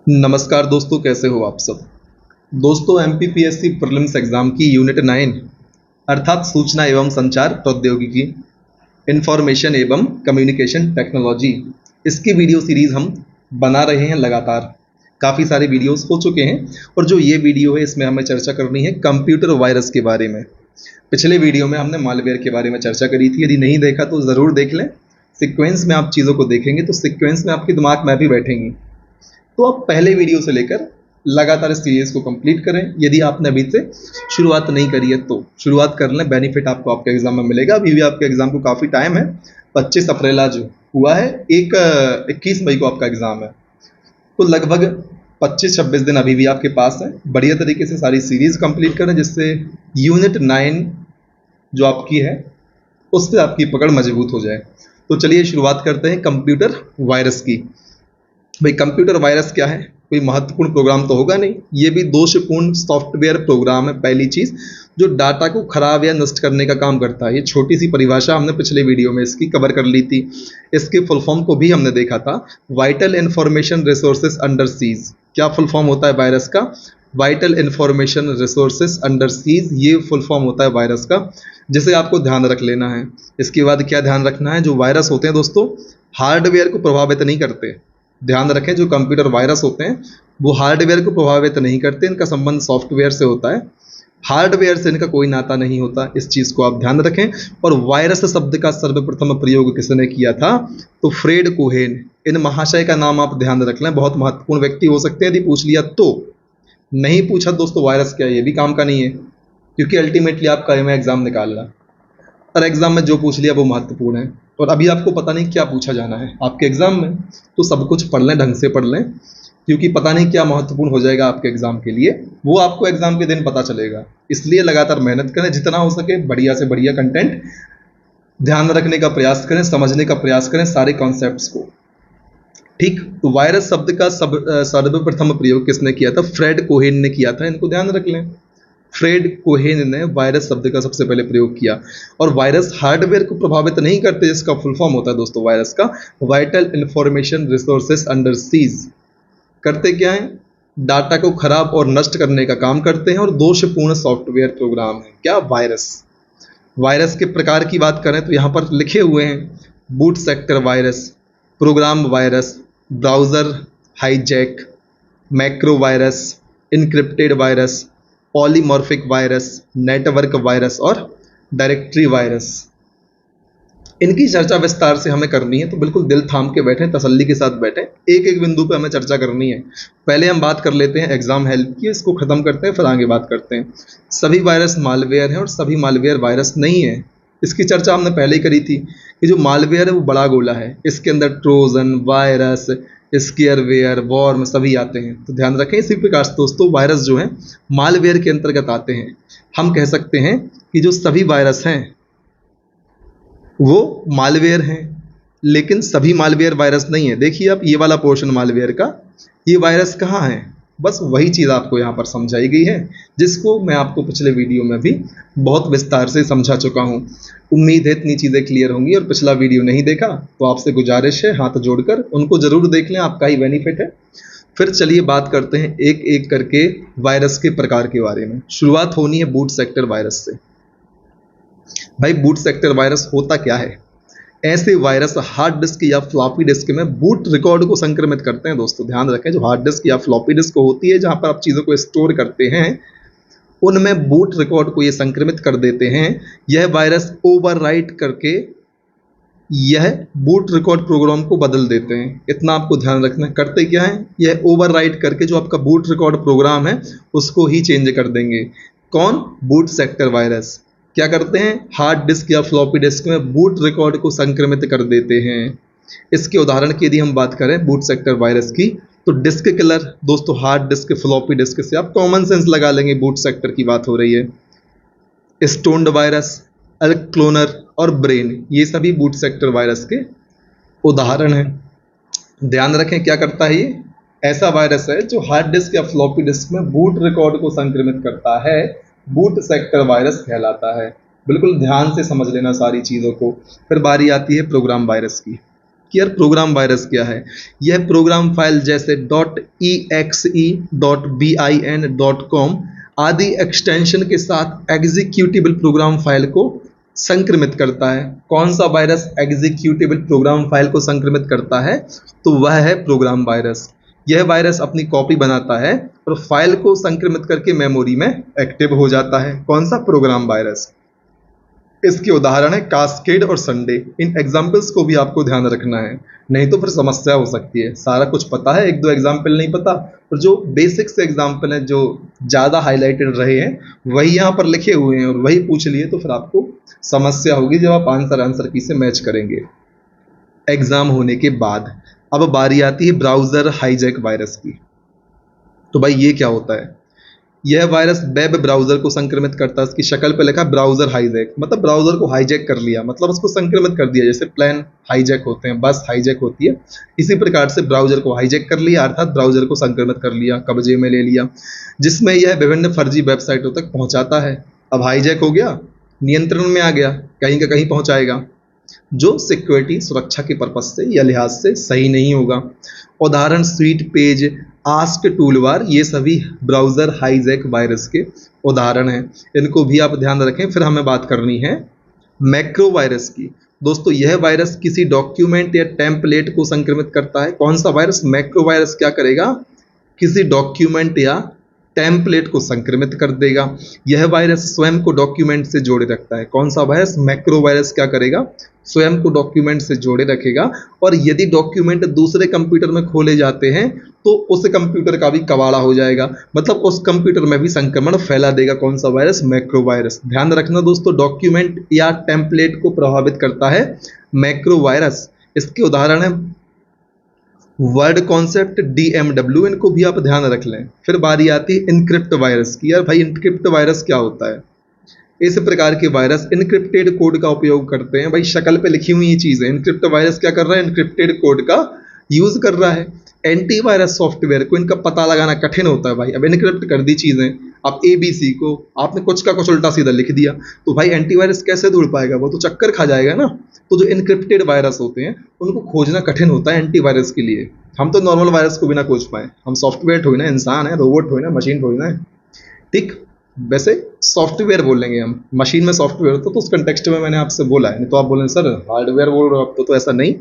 नमस्कार दोस्तों, कैसे हो आप सब। दोस्तों, एमपीपीएससी प्रीलिम्स एग्जाम की यूनिट 9 अर्थात सूचना एवं संचार प्रौद्योगिकी, इंफॉर्मेशन एवं कम्युनिकेशन टेक्नोलॉजी, इसकी वीडियो सीरीज हम बना रहे हैं लगातार। काफ़ी सारे वीडियोस हो चुके हैं और जो ये वीडियो है इसमें हमें चर्चा करनी है कंप्यूटर वायरस के बारे में। पिछले वीडियो में हमने मालवेयर के बारे में चर्चा करी थी, यदि नहीं देखा तो ज़रूर देख लें। सिक्वेंस में आप चीज़ों को देखेंगे तो सिक्वेंस में आपके दिमाग में भी बैठेंगी। तो आप पहले वीडियो से लेकर लगातार इस सीरीज को कंप्लीट करें। यदि आपने अभी से शुरुआत नहीं करी है तो शुरुआत कर लें, बेनिफिट आपको आपके एग्जाम में मिलेगा। अभी भी आपके एग्जाम को काफ़ी टाइम है। 25 अप्रैल आज हुआ है, 21 मई को आपका एग्जाम है, तो लगभग 25-26 दिन अभी भी आपके पास है। बढ़िया तरीके से सारी सीरीज कंप्लीट करें जिससे यूनिट 9 जो आपकी है उस पर आपकी पकड़ मजबूत हो जाए। तो चलिए शुरुआत करते हैं कंप्यूटर वायरस की। भाई, कंप्यूटर वायरस क्या है? कोई महत्वपूर्ण प्रोग्राम तो होगा नहीं, ये भी दोषपूर्ण सॉफ्टवेयर प्रोग्राम है। पहली चीज, जो डाटा को खराब या नष्ट करने का काम करता है। ये छोटी सी परिभाषा हमने पिछले वीडियो में इसकी कवर कर ली थी। इसके फुल फॉर्म को भी हमने देखा था, vital information resources under seize. क्या फुल फॉर्म होता है वायरस का? Vital information resources under seize, ये फुल फॉर्म होता है वायरस का, जिसे आपको ध्यान रख लेना है। इसके बाद क्या ध्यान रखना है? जो वायरस होते हैं दोस्तों, हार्डवेयर को प्रभावित नहीं करते। ध्यान रखें, जो कंप्यूटर वायरस होते हैं वो हार्डवेयर को प्रभावित नहीं करते, इनका संबंध सॉफ्टवेयर से होता है। हार्डवेयर से इनका कोई नाता नहीं होता, इस चीज़ को आप ध्यान रखें। और वायरस शब्द का सर्वप्रथम प्रयोग किसने किया था? तो फ्रेड कोहेन। इन महाशय का नाम आप ध्यान रख लें, बहुत महत्वपूर्ण व्यक्ति हो सकते हैं यदि पूछ लिया तो। नहीं पूछा दोस्तों वायरस क्या है, ये भी काम का नहीं है, क्योंकि अल्टीमेटली आपका एग्जाम निकालना और एग्जाम में जो पूछ लिया वो महत्वपूर्ण है। और अभी आपको पता नहीं क्या पूछा जाना है आपके एग्जाम में, तो सब कुछ पढ़ लें, ढंग से पढ़ लें, क्योंकि पता नहीं क्या महत्वपूर्ण हो जाएगा आपके एग्जाम के लिए, वो आपको एग्जाम के दिन पता चलेगा। इसलिए लगातार मेहनत करें, जितना हो सके बढ़िया से बढ़िया कंटेंट ध्यान रखने का प्रयास करें, समझने का प्रयास करें सारे कॉन्सेप्ट्स को। ठीक, तो वायरस शब्द का सर्वप्रथम प्रयोग किसने किया था? फ्रेड कोहेन ने किया था, इनको ध्यान रख लें। फ्रेड कोहेन ने वायरस शब्द का सबसे पहले प्रयोग किया। और वायरस हार्डवेयर को प्रभावित नहीं करते, जिसका फुल फॉर्म होता है दोस्तों वायरस का vital information resources under seize. करते क्या है? डाटा को खराब और नष्ट करने का काम करते हैं और दोषपूर्ण सॉफ्टवेयर प्रोग्राम है। क्या? वायरस। वायरस के प्रकार की बात करें तो यहाँ पर लिखे हुए हैं, boot sector virus, program virus, browser hijack, macro virus, encrypted virus, polymorphic virus, network virus और डायरेक्टरी वायरस। इनकी चर्चा विस्तार से हमें करनी है, तो बिल्कुल दिल थाम के बैठें, तसल्ली के साथ बैठें, एक एक बिंदु पे हमें चर्चा करनी है। पहले हम बात कर लेते हैं एग्जाम हेल्प की, इसको खत्म करते हैं फिर आगे बात करते हैं। सभी वायरस मालवेयर हैं और सभी मालवेयर वायरस नहीं है। इसकी चर्चा हमने पहले ही करी थी कि जो मालवेयर है वो बड़ा गोला है, इसके अंदर ट्रोजन, वायरस, स्केयरवेयर, वॉर्म सभी आते हैं। तो ध्यान रखें, इसी प्रकार से दोस्तों वायरस जो हैं मालवेयर के अंतर्गत आते हैं। हम कह सकते हैं कि जो सभी वायरस हैं वो मालवेयर हैं, लेकिन सभी मालवेयर वायरस नहीं है। देखिए आप, ये वाला पोर्शन मालवेयर का, ये वायरस कहाँ है? बस वही चीज़ आपको यहाँ पर समझाई गई है, जिसको मैं आपको पिछले वीडियो में भी बहुत विस्तार से समझा चुका हूँ। उम्मीद है इतनी चीज़ें क्लियर होंगी। और पिछला वीडियो नहीं देखा तो आपसे गुजारिश है, हाथ जोड़कर उनको ज़रूर देख लें, आपका ही बेनिफिट है। फिर चलिए बात करते हैं एक एक करके वायरस के प्रकार के बारे में। शुरुआत होनी है बूट सेक्टर वायरस से। भाई, बूट सेक्टर वायरस होता क्या है? ऐसे वायरस हार्ड डिस्क या फ्लॉपी डिस्क में बूट रिकॉर्ड को संक्रमित करते हैं। दोस्तों ध्यान रखें, जो हार्ड डिस्क या फ्लॉपी डिस्क होती है जहां पर आप चीज़ों को स्टोर करते हैं, उनमें बूट रिकॉर्ड को ये संक्रमित कर देते हैं। यह वायरस ओवरराइट करके यह बूट रिकॉर्ड प्रोग्राम को बदल देते हैं। इतना आपको ध्यान रखना है। करते क्या है? यह ओवरराइट करके जो आपका बूट रिकॉर्ड प्रोग्राम है उसको ही चेंज कर देंगे। कौन? Boot sector virus. क्या करते हैं? हार्ड डिस्क या फ्लॉपी डिस्क में बूट रिकॉर्ड को संक्रमित कर देते हैं। इसके उदाहरण की यदि हम बात करें बूट सेक्टर वायरस की, तो डिस्क किलर दोस्तों, हार्ड डिस्क, फ्लॉपी डिस्क से आप कॉमन सेंस लगा लेंगे, बूट सेक्टर की बात हो रही है। स्टोन्ड वायरस, अल्क क्लोनर और ब्रेन, ये सभी बूट सेक्टर वायरस के उदाहरण हैं। ध्यान रखें, क्या करता है ये? ऐसा वायरस है जो हार्ड डिस्क या फ्लॉपी डिस्क में बूट रिकॉर्ड को संक्रमित करता है, बूट सेक्टर वायरस कहलाता है। बिल्कुल ध्यान से समझ लेना सारी चीज़ों को। फिर बारी आती है प्रोग्राम वायरस की। कि यार प्रोग्राम वायरस क्या है। यह प्रोग्राम फाइल जैसे .exe.bin.com आदि एक्सटेंशन के साथ एग्जीक्यूटेबल प्रोग्राम फाइल को संक्रमित करता है। कौन सा वायरस एग्जीक्यूटेबल प्रोग्राम फाइल को संक्रमित करता है? तो वह है प्रोग्राम वायरस। यह वायरस अपनी कॉपी बनाता है और फाइल को संक्रमित करके मेमोरी में एक्टिव हो जाता है। कौन सा? Program virus. इसके उदाहरण है कास्केड और संडे। इन एग्जाम्पल्स को भी आपको ध्यान रखना है, नहीं तो फिर समस्या हो सकती है। सारा कुछ पता है, एक दो एग्जाम्पल नहीं पता, और जो बेसिक से एग्जाम्पल हैं जो ज़्यादा हाईलाइटेड रहे हैं वही यहाँ पर लिखे हुए हैं और वही पूछ लिए तो फिर आपको समस्या होगी जब आप आंसर की से मैच करेंगे। एग्जाम होने के बाद अब बारी आती है ब्राउज़र हाईजैक वायरस की। तो भाई ये क्या होता है? यह वायरस वेब ब्राउज़र को संक्रमित करता है। इसकी शक्ल पे लिखा ब्राउज़र हाईजैक, मतलब ब्राउज़र को हाईजैक कर लिया, मतलब उसको संक्रमित कर दिया। जैसे प्लेन हाईजैक होते हैं, बस हाईजैक होती है, इसी प्रकार से ब्राउज़र को हाईजैक कर लिया, अर्थात ब्राउज़र को संक्रमित कर लिया, कब्जे में ले लिया, जिसमें यह विभिन्न फर्जी वेबसाइटों तक पहुँचाता है। अब हाईजैक हो गया, नियंत्रण में आ गया, कहीं का कहीं पहुँचाएगा, जो सिक्योरिटी सुरक्षा के पर्पज से या लिहाज से सही नहीं होगा। उदाहरण स्वीट पेज, आस्क टूलबार, ये सभी ब्राउज़र हाईजैक वायरस के उदाहरण हैं। इनको भी आप ध्यान रखें। फिर हमें बात करनी है मैक्रो वायरस की। दोस्तों यह वायरस किसी डॉक्यूमेंट या टेम्पलेट को संक्रमित करता है। कौन सा वायरस? मैक्रो वायरस क्या करेगा? किसी डॉक्यूमेंट या टेम्पलेट को संक्रमित कर देगा। यह वायरस स्वयं को डॉक्यूमेंट से जोड़े रखता है। कौन सा वायरस? मैक्रो वायरस क्या करेगा? स्वयं को डॉक्यूमेंट से जोड़े रखेगा, और यदि डॉक्यूमेंट दूसरे कंप्यूटर में खोले जाते हैं तो उस कंप्यूटर का भी कबाड़ा हो जाएगा, मतलब उस कंप्यूटर में भी संक्रमण फैला देगा। कौन सा वायरस? Macro virus. ध्यान रखना दोस्तों, डॉक्यूमेंट या टेम्पलेट को प्रभावित करता है मैक्रो वायरस। इसके उदाहरण है वर्ड कॉन्सेप्ट, DMW, इनको भी आप ध्यान रख लें। फिर बारी आती है इनक्रिप्ट वायरस की। यार भाई इनक्रिप्ट वायरस क्या होता है? इस प्रकार के वायरस इनक्रिप्टेड कोड का उपयोग करते हैं। भाई शक्ल पे लिखी हुई ये चीज़ है। इनक्रिप्ट वायरस क्या कर रहा है? इनक्रिप्टेड कोड का यूज़ कर रहा है। एंटीवायरस सॉफ्टवेयर को इनका पता लगाना कठिन होता है भाई। अब इनक्रिप्ट कर दी चीज़ें, आप ABC को आपने कुछ का कुछ उल्टा सीधा लिख दिया, तो भाई एंटीवायरस कैसे ढूंढ पाएगा? वो तो चक्कर खा जाएगा ना। तो जो इनक्रिप्टेड वायरस होते हैं उनको खोजना कठिन होता है एंटीवायरस के लिए। हम तो नॉर्मल वायरस को भी ना खोज पाए, हम सॉफ्टवेयर थोड़ी ना इंसान है, रोबोट थोड़ी ना, मशीन थोड़ी ना है, ठीक। वैसे सॉफ्टवेयर बोलेंगे हम, मशीन में सॉफ्टवेयर होता तो उस कंटेक्स्ट में मैंने आपसे बोला है, नहीं तो आप बोलें सर हार्डवेयर बोल रहे हो आप, तो ऐसा नहीं।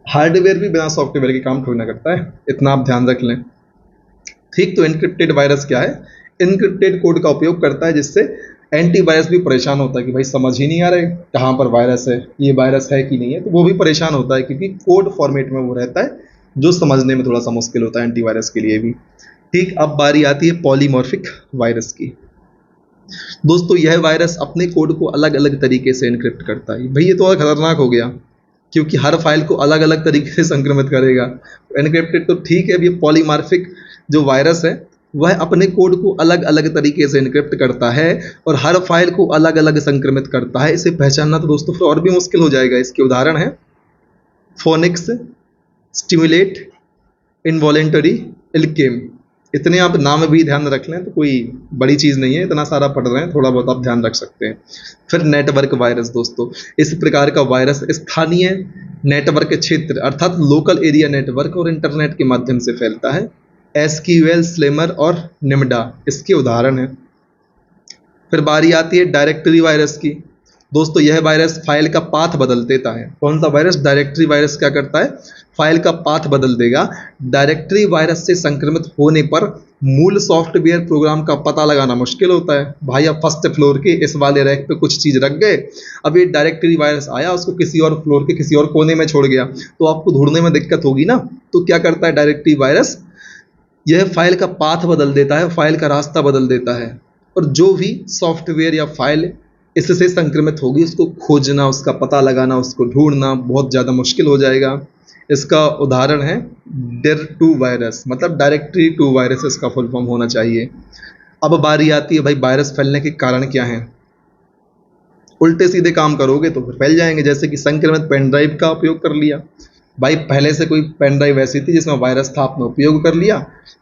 हार्डवेयर भी बिना सॉफ्टवेयर के काम थोड़ी ना करता है, इतना आप ध्यान रख लें, ठीक। तो इनक्रिप्टेड वायरस क्या है? इनक्रिप्टेड कोड का उपयोग करता है, जिससे एंटीवायरस भी परेशान होता है कि भाई समझ ही नहीं आ रहा है कहाँ पर वायरस है, ये वायरस है कि नहीं है, तो वो भी परेशान होता है क्योंकि कोड फॉर्मेट में वो रहता है, जो समझने में थोड़ा सा मुश्किल होता है एंटीवायरस के लिए भी, ठीक। अब बारी आती है पॉलीमॉर्फिक वायरस की। दोस्तों यह वायरस अपने कोड को अलग अलग तरीके से इनक्रिप्ट करता है। भाई ये तो खतरनाक हो गया, क्योंकि हर फाइल को अलग अलग तरीके से संक्रमित करेगा। एनक्रिप्टेड तो ठीक है, अब ये पॉलीमॉर्फिक जो वायरस है वह अपने कोड को अलग अलग तरीके से इनक्रिप्ट करता है और हर फाइल को अलग अलग संक्रमित करता है। इसे पहचानना तो दोस्तों फिर और भी मुश्किल हो जाएगा। इसके उदाहरण है फोनिक्स, स्टिमुलेट, इनवॉलेंटरी, इल्केम। इतने आप नाम भी ध्यान रख लें तो कोई बड़ी चीज़ नहीं है, इतना सारा पढ़ रहे हैं, थोड़ा बहुत आप ध्यान रख सकते हैं। फिर नेटवर्क वायरस। दोस्तों इस प्रकार का वायरस स्थानीय नेटवर्क क्षेत्र अर्थात लोकल एरिया नेटवर्क और इंटरनेट के माध्यम से फैलता है। SQL, स्लेमर और निम्डा इसके उदाहरण हैं। फिर बारी आती है डायरेक्टरी वायरस की। दोस्तों यह वायरस फाइल का पाथ बदल देता है। कौन सा वायरस? डायरेक्टरी वायरस क्या करता है? फाइल का पाथ बदल देगा। डायरेक्टरी वायरस से संक्रमित होने पर मूल सॉफ्टवेयर प्रोग्राम का पता लगाना मुश्किल होता है। भाई आप फर्स्ट फ्लोर के इस वाले रैक पे कुछ चीज़ रख गए, अब ये डायरेक्टरी वायरस आया उसको किसी और फ्लोर के किसी और कोने में छोड़ गया, तो आपको ढूंढने में दिक्कत होगी ना। तो क्या करता है डायरेक्टरी वायरस? यह फाइल का पाथ बदल देता है, फाइल का रास्ता बदल देता है, और जो भी सॉफ्टवेयर या फाइल इससे संक्रमित होगी उसको खोजना, उसका पता लगाना, उसको ढूंढना बहुत ज़्यादा मुश्किल हो जाएगा। इसका उदाहरण है DIR2 वायरस, मतलब डायरेक्टरी टू वायरस इसका फुल फॉर्म होना चाहिए। अब बारी आती है भाई वायरस फैलने के कारण क्या हैं। उल्टे सीधे काम करोगे तो फिर फैल जाएंगे, जैसे कि संक्रमित पेन ड्राइव का उपयोग कर लिया। भाई पहले से कोई पेन ड्राइव ऐसी थी जिसमें वायरस था, आपने उपयोग कर लिया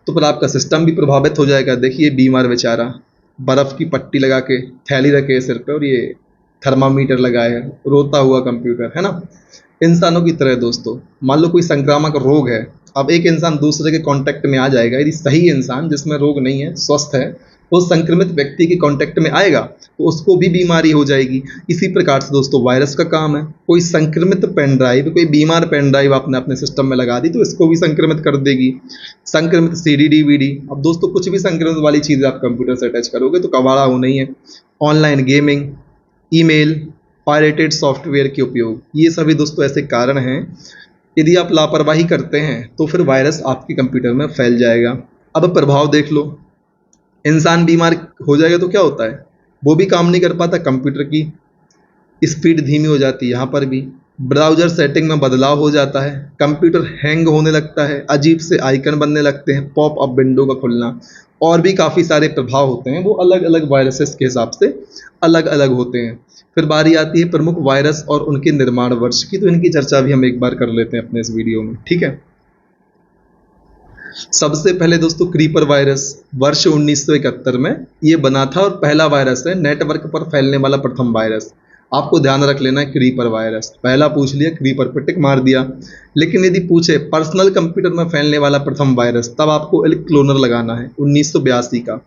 तो फिर आपका सिस्टम भी प्रभावित हो जाएगा। देखिए बीमार बेचारा बर्फ़ की पट्टी लगा के थैली रखे सिर पे और ये थर्मामीटर लगाए है, रोता हुआ कंप्यूटर है ना। इंसानों की तरह दोस्तों, मान लो कोई संक्रामक रोग है, अब एक इंसान दूसरे के कांटेक्ट में आ जाएगा, यदि सही इंसान जिसमें रोग नहीं है, स्वस्थ है, वो संक्रमित व्यक्ति के कांटेक्ट में आएगा तो उसको भी बीमारी हो जाएगी। इसी प्रकार से दोस्तों वायरस का काम है, कोई संक्रमित पेन ड्राइव, कोई बीमार पेन ड्राइव आपने अपने सिस्टम में लगा दी तो इसको भी संक्रमित कर देगी। संक्रमित सीडी डीवीडी, अब दोस्तों कुछ भी संक्रमित वाली चीज़ आप कंप्यूटर से अटैच करोगे तो कबाड़ा होना ही है। Online gaming, email, pirated software के उपयोग, ये सभी दोस्तों ऐसे कारण हैं, यदि आप लापरवाही करते हैं तो फिर वायरस आपके कंप्यूटर में फैल जाएगा। अब प्रभाव देख लो, इंसान बीमार हो जाएगा तो क्या होता है, वो भी काम नहीं कर पाता, कंप्यूटर की स्पीड धीमी हो जाती है, यहाँ पर भी ब्राउज़र सेटिंग में बदलाव हो जाता है, कंप्यूटर हैंग होने लगता है, अजीब से आइकन बनने लगते हैं, पॉप अप विंडो का खुलना, और भी काफ़ी सारे प्रभाव होते हैं, वो अलग अलग वायरसेस के हिसाब से अलग अलग होते हैं। फिर बारी आती है प्रमुख वायरस और उनके निर्माण वर्ष की, तो इनकी चर्चा भी हम एक बार कर लेते हैं अपने इस वीडियो में, ठीक है। सबसे पहले दोस्तों क्रीपर वायरस वर्ष 1971 में ये बना था और पहला वायरस है नेटवर्क पर फैलने वाला प्रथम वायरस। आपको ध्यान रख लेना है क्रीपर वायरस, पहला पूछ लिया क्रीपर पर टिक मार दिया। लेकिन यदि पूछे पर्सनल कंप्यूटर में फैलने वाला प्रथम वायरस, तब आपको एलिक क्लोनर लगाना है 1982 का।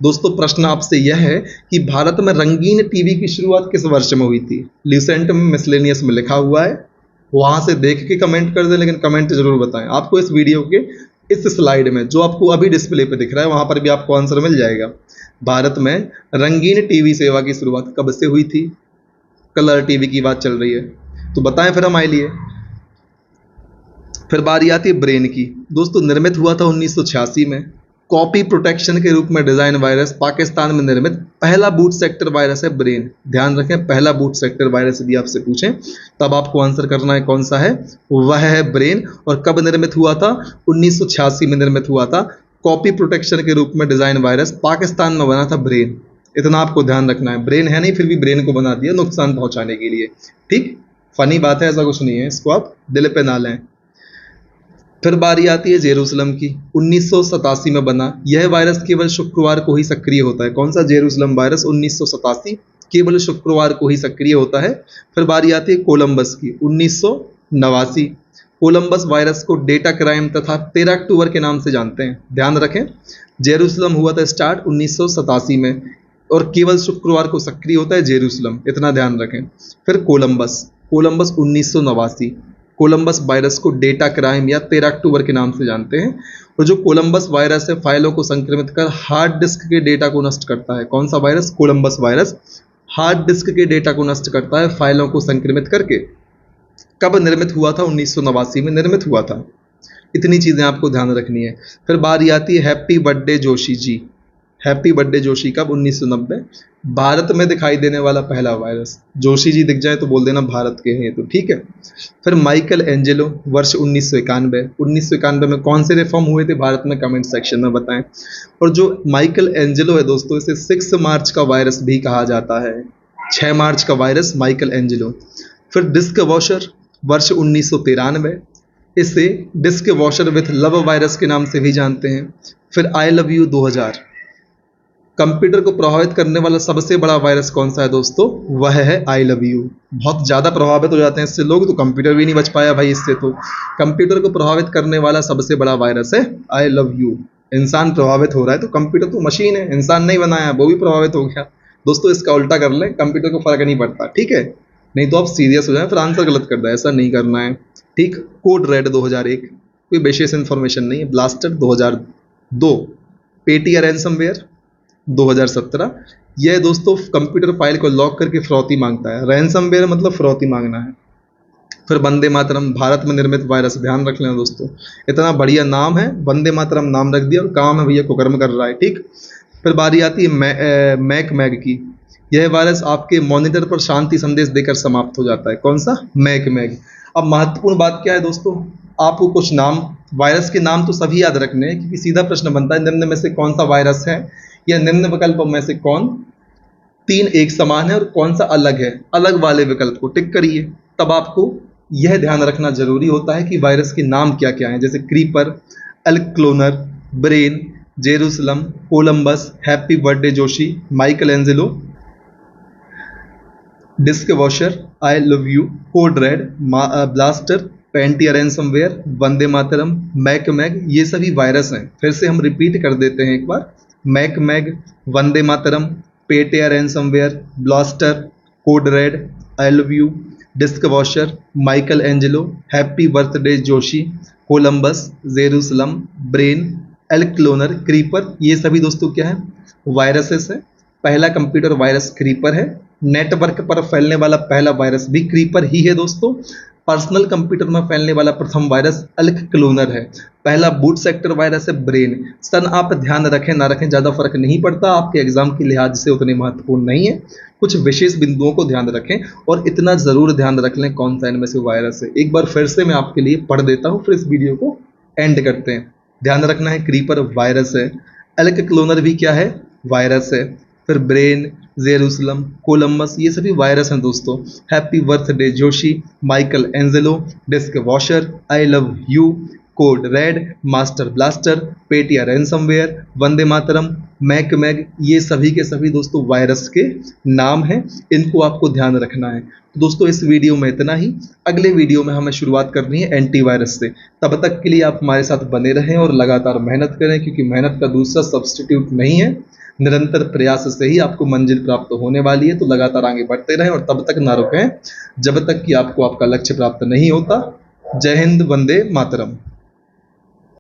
दोस्तों प्रश्न आपसे यह है कि भारत में रंगीन टीवी की शुरुआत किस वर्ष में हुई थी? ल्यूसेंट में मिसलेनियस में लिखा हुआ है, वहां से देख के कमेंट कर दें, लेकिन कमेंट जरूर बताएं। आपको इस वीडियो के इस स्लाइड में जो आपको अभी डिस्प्ले पे दिख रहा है वहां पर भी आपको आंसर मिल जाएगा। भारत में रंगीन टीवी सेवा की शुरुआत कब से हुई थी? कलर टीवी की बात चल रही है, तो बताएं फिर हमारे लिए। फिर बारी आती है ब्रेन की। दोस्तों निर्मित हुआ था 1986 में, कॉपी प्रोटेक्शन के रूप में डिजाइन वायरस, पाकिस्तान में निर्मित पहला बूट सेक्टर वायरस है ब्रेन। ध्यान रखें, पहला बूट सेक्टर वायरस यदि आपसे पूछें तब आपको आंसर करना है कौन सा है, वह है ब्रेन। और कब निर्मित हुआ था? 1986 में निर्मित हुआ था। कॉपी प्रोटेक्शन के रूप में डिजाइन वायरस, पाकिस्तान में बना था ब्रेन। इतना आपको ध्यान रखना है, ब्रेन है नहीं फिर भी ब्रेन को बना दिया नुकसान पहुंचाने के लिए, ठीक। फनी बात है, ऐसा कुछ नहीं है, इसको आप दिल पे ना लें। फिर बारी आती है जेरूसलम की। 1987 में बना, यह वायरस केवल शुक्रवार को ही सक्रिय होता है। कौन सा? जेरूसलम वायरस 1987 केवल शुक्रवार को ही सक्रिय होता है। फिर बारी आती है कोलंबस की। 1989 कोलंबस वायरस को डेटा क्राइम तथा 13 अक्टूबर के नाम से जानते हैं। ध्यान रखें, जेरूसलम हुआ था स्टार्ट 1987 में और केवल शुक्रवार को सक्रिय होता है जेरूसलम, इतना ध्यान रखें। फिर कोलंबस 1989 कोलंबस वायरस को डेटा क्राइम या 13 अक्टूबर के नाम से जानते हैं। और जो कोलंबस वायरस है फाइलों को संक्रमित कर हार्ड डिस्क के डेटा को नष्ट करता है। कौन सा virus? Columbus virus hard disk के डेटा को नष्ट करता है फाइलों को संक्रमित करके। कब निर्मित हुआ था? 1989 में निर्मित हुआ था। इतनी चीजें आपको ध्यान रखनी है। फिर बारी आती है happy birthday Joshi ji. Happy birthday Joshi कब? 1990। भारत में दिखाई देने वाला पहला वायरस। जोशी जी दिख जाए तो बोल देना भारत के हैं, तो ठीक है। फिर माइकल एंजेलो वर्ष 1991। 1991 में कौन से रिफॉर्म हुए थे भारत में? कमेंट सेक्शन में बताएं। और जो माइकल एंजेलो है दोस्तों, इसे 6 मार्च का वायरस भी कहा जाता है। 6 मार्च का वायरस माइकल एंजेलो। फिर डिस्क वॉशर वर्ष 1993, इसे Disk Washer with Love virus के नाम से भी जानते हैं। फिर आई लव यू 2000, कंप्यूटर को प्रभावित करने वाला सबसे बड़ा वायरस कौन सा है दोस्तों? वह है आई लव यू। बहुत ज़्यादा प्रभावित हो जाते हैं इससे लोग, तो कंप्यूटर भी नहीं बच पाया भाई इससे। तो कंप्यूटर को प्रभावित करने वाला सबसे बड़ा वायरस है आई लव यू। इंसान प्रभावित हो रहा है तो कंप्यूटर तो मशीन है, इंसान नहीं बनाया, वो भी प्रभावित हो गया। दोस्तों इसका उल्टा कर लें, कंप्यूटर को फर्क नहीं पड़ता, ठीक है। नहीं तो आप सीरियस हो जाए फिर आंसर गलत कर दे, ऐसा नहीं करना है, ठीक। कोड रेड 2001 कोई विशेष इन्फॉर्मेशन नहीं है। Blaster 2002, Petya ransomware 2017। यह दोस्तों कंप्यूटर फाइल को लॉक करके फिरौती मांगता है। रैंसमवेयर मतलब फिरौती मांगना है। फिर वंदे मातरम भारत में निर्मित वायरस, ध्यान रख लेना दोस्तों, इतना बढ़िया नाम है, वंदे मातरम नाम रख दिया और काम है भैया कुकर्म कर रहा है, ठीक। फिर बारी आती है मैक मैग की। यह वायरस आपके मॉनिटर पर शांति संदेश देकर समाप्त हो जाता है। कौन सा? Mac Mag. अब महत्वपूर्ण बात क्या है दोस्तों, आपको कुछ नाम, वायरस के नाम तो सभी याद रखने हैं क्योंकि सीधा प्रश्न बनता है निम्न में से कौन सा वायरस है या निम्न विकल्पों में से कौन 3 एक समान है और कौन सा अलग है। अलग वाले विकल्प को टिक करिए। तब आपको यह ध्यान रखना जरूरी होता है कि वायरस के नाम क्या क्या हैं, जैसे Creeper, Elk Cloner, Brain, Jerusalem, Columbus, Happy birthday Joshi, Michelangelo, disc washer, I love you, Code Red, Blaster, पैंटी ransomware, Vande Mataram, Mac Mag, ये सभी वायरस हैं। फिर से हम रिपीट कर देते हैं एक बार। Mac Mag, Vande Mataram, Petya ransomware, Blaster, Code Red, I love you, disk washer, Michelangelo, happy birthday Joshi, Columbus, Jerusalem, Brain, Elk Cloner, Creeper, ये सभी दोस्तों क्या है? वायरसेस है। पहला कंप्यूटर वायरस क्रीपर है। नेटवर्क पर फैलने वाला पहला वायरस भी क्रीपर ही है दोस्तों। पर्सनल कंप्यूटर में फैलने वाला प्रथम वायरस एल्क क्लोनर है। पहला बूट सेक्टर वायरस है ब्रेन। सन आप ध्यान रखें ना रखें ज़्यादा फर्क नहीं पड़ता, आपके एग्जाम के लिहाज से उतने महत्वपूर्ण नहीं है। कुछ विशेष बिंदुओं को ध्यान रखें और इतना ज़रूर ध्यान रख लें कौन सा इनमें से वायरस है। एक बार फिर से मैं आपके लिए पढ़ देता हूँ, फिर इस वीडियो को एंड करते हैं। ध्यान रखना है, क्रीपर वायरस है, एल्क क्लोनर भी क्या है? वायरस है। फिर ब्रेन, जेरूसलम, कोलंबस, ये सभी वायरस हैं दोस्तों। Happy birthday Joshi, Michelangelo, disc washer, I love you, Code Red, master Blaster, Petya ransomware, Vande Mataram, Mac Mag, ये सभी के सभी दोस्तों वायरस के नाम हैं। इनको आपको ध्यान रखना है। तो दोस्तों इस वीडियो में इतना ही। अगले वीडियो में हमें शुरुआत करनी है एंटीवायरस से। तब तक के लिए आप हमारे साथ बने रहें और लगातार मेहनत करें, क्योंकि मेहनत का दूसरा सब्स्टिट्यूट नहीं है। निरंतर प्रयास से ही आपको मंजिल प्राप्त होने वाली है। तो लगातार आगे बढ़ते रहें और तब तक ना रुकें जब तक कि आपको आपका लक्ष्य प्राप्त नहीं होता। जय हिंद, वंदे मातरम।